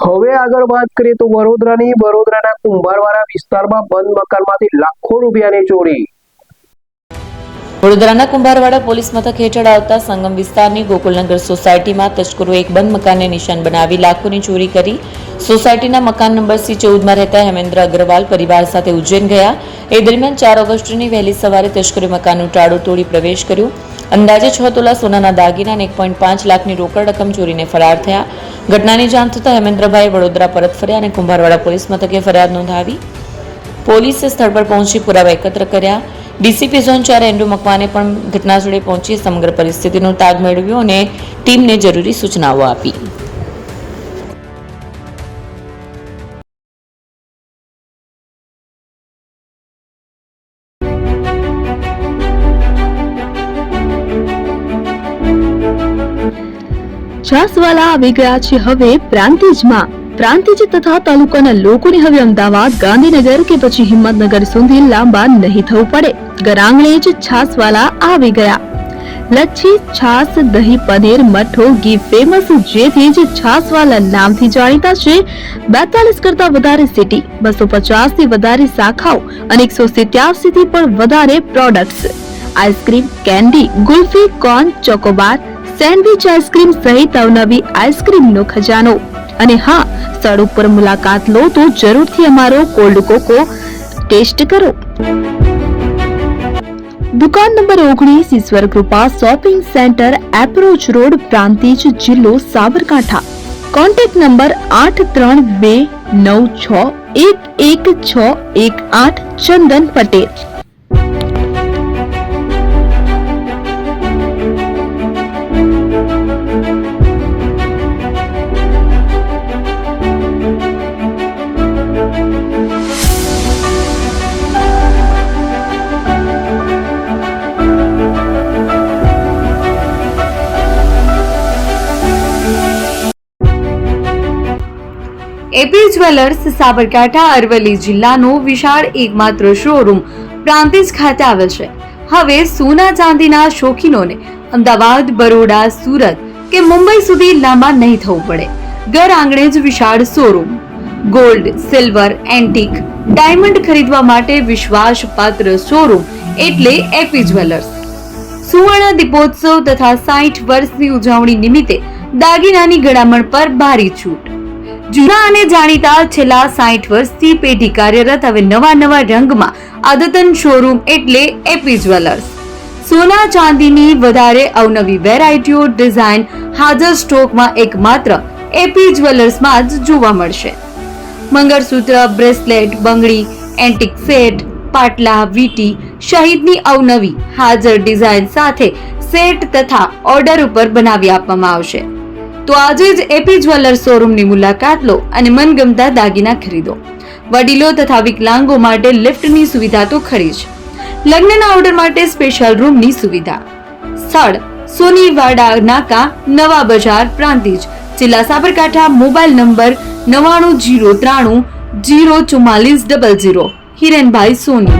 હવે આગળ વાત કરીએ તો વડોદરાના કુંભારવાડા વિસ્તારમાં બંધ મકાનમાંથી લાખો રૂપિયાની ચોરી। વડોદરાના કુંભારવાડા પોલીસ મથક હેઠળ આવતા સંગમ વિસ્તારની ગોકુલનગર સોસાયટીમાં તસ્કરોએ એક બંધ મકાનને નિશાન બનાવી લાખોની ચોરી કરી। સોસાયટીના મકાન નંબર C14માં રહેતા હેમેન્દ્ર અગ્રવાલ પરિવાર સાથે ઉજ્જૈન ગયા। એ દરમિયાન 4 ઓગસ્ટની વહેલી સવારે તસ્કરોએ મકાનનું તાળું તોડી પ્રવેશ કર્યો। અંદાજે 6 તોલા સોનાના દાગીના અને 1.5 લાખની રોકડ રકમ ચોરીને ફરાર થયા। ઘટનાની જાણ થતાં હેમેન્દ્રભાઈ વડોદરા પરત ફર્યા અને કુંભારવાડા પોલીસ મથકે ફરિયાદ નોંધાવી। પોલીસે સ્થળ પર પહોંચી પુરાવા એકત્ર કર્યા। ડીસીપી ઝોન 4 એન્ડ્રુ મકવાને પણ ઘટનાસ્થળે પહોંચી સમગ્ર પરિસ્થિતિનો તાગ મેળવ્યો અને ટીમને જરૂરી સૂચનાઓ આપી। છાસવાલા આવી ગયા છે હવે પ્રાંતિજમાં। પ્રાંતિજ તથા તાલુકાના લોકોને હવે અમદાવાદ, ગાંધીનગર કે પછી હિંમતનગર સુધી લાંબા નહીં થવું પડે। ઘર આંગણે જ છાસવાલા આવી ગયા। લચ્છી, છાસ, દહીં, પનીર, મઠો, ઘી ફેમસ, જેથી જ છાસવાલા નામથી જાણીતા છે। 42 કરતા વધારે સિટી, 250 થી વધારે શાખાઓ અને 187 થી પણ વધારે products. Ice cream, candy, kulfi, corn, Chocobar, sandwich ice cream સહિત અવનવી આઈસ્ક્રીમનો ખજાનો। અને હા, સ્થળ ઉપર મુલાકાત લો તો જરૂરથી અમારો કોલ્ડ કોકો ટેસ્ટ કરો। દુકાન number 19, Ishwar Krupa shopping center, approach road, Prantij, જિલ્લો Sabarkantha. Contact number 8329611618 Chandan Patel. AP jewellers Sabarkantha Aravalli જિલ્લાનો વિશાળ એકમાત્ર શોરૂમ પ્રાંતિજ ખાતે આવેલ છે। હવે સોના ચાંદીના શોખીનોને અમદાવાદ, બરોડા, સુરત કે મુંબઈ સુધી લાંબા નહીં થવું પડે। ઘર આંગણે જ વિશાળ showroom. Gold, silver, antique, diamond ખરીદવા માટે વિશ્વાસપાત્ર શોરૂમ એટલે એપી જ્વેલર્સ। સુવર્ણ દીપોત્સવ તથા 60 વર્ષની ઉજવણી નિમિત્તે દાગીનાની ગળામણ પર ભારી છૂટ। જૂના અને જાણીતા છેલ્લા 60 વર્ષથી પેઢી કાર્યરત હવે નવા રંગમાં અદ્યતન શોરૂમ એટલે એપી જ્વેલર્સ। સોના ચાંદીની વધારે અવનવી વેરાયટીઓ, ડિઝાઇન હાજર સ્ટોકમાં એકમાત્ર એપી જ્વેલર્સમાં જ જોવા મળશે। મંગળસૂત્ર, બ્રેસલેટ, બંગડી, એન્ટિક સેટ, પાટલા, વીટી સહિતની અવનવી હાજર ડિઝાઇન સાથે સેટ તથા ઓર્ડર ઉપર બનાવી આપવામાં આવશે। તો આજે જ એપી જ્વેલર્સ શોરૂમની મુલાકાત લો અને મનગમતા દાગીના ખરીદો। વડીલો તથા વિકલાંગો માટે લિફ્ટની સુવિધા તો ખરી જ, લગ્નના ઓર્ડર માટે સ્પેશિયલ રૂમની સુવિધા। સ્થળ સોનીવાડા નાકા, નવા બજાર, પ્રાંતિજ, જિલ્લા સાબરકાંઠા। Mobile number 9903304400। હિરેનભાઈ સોની।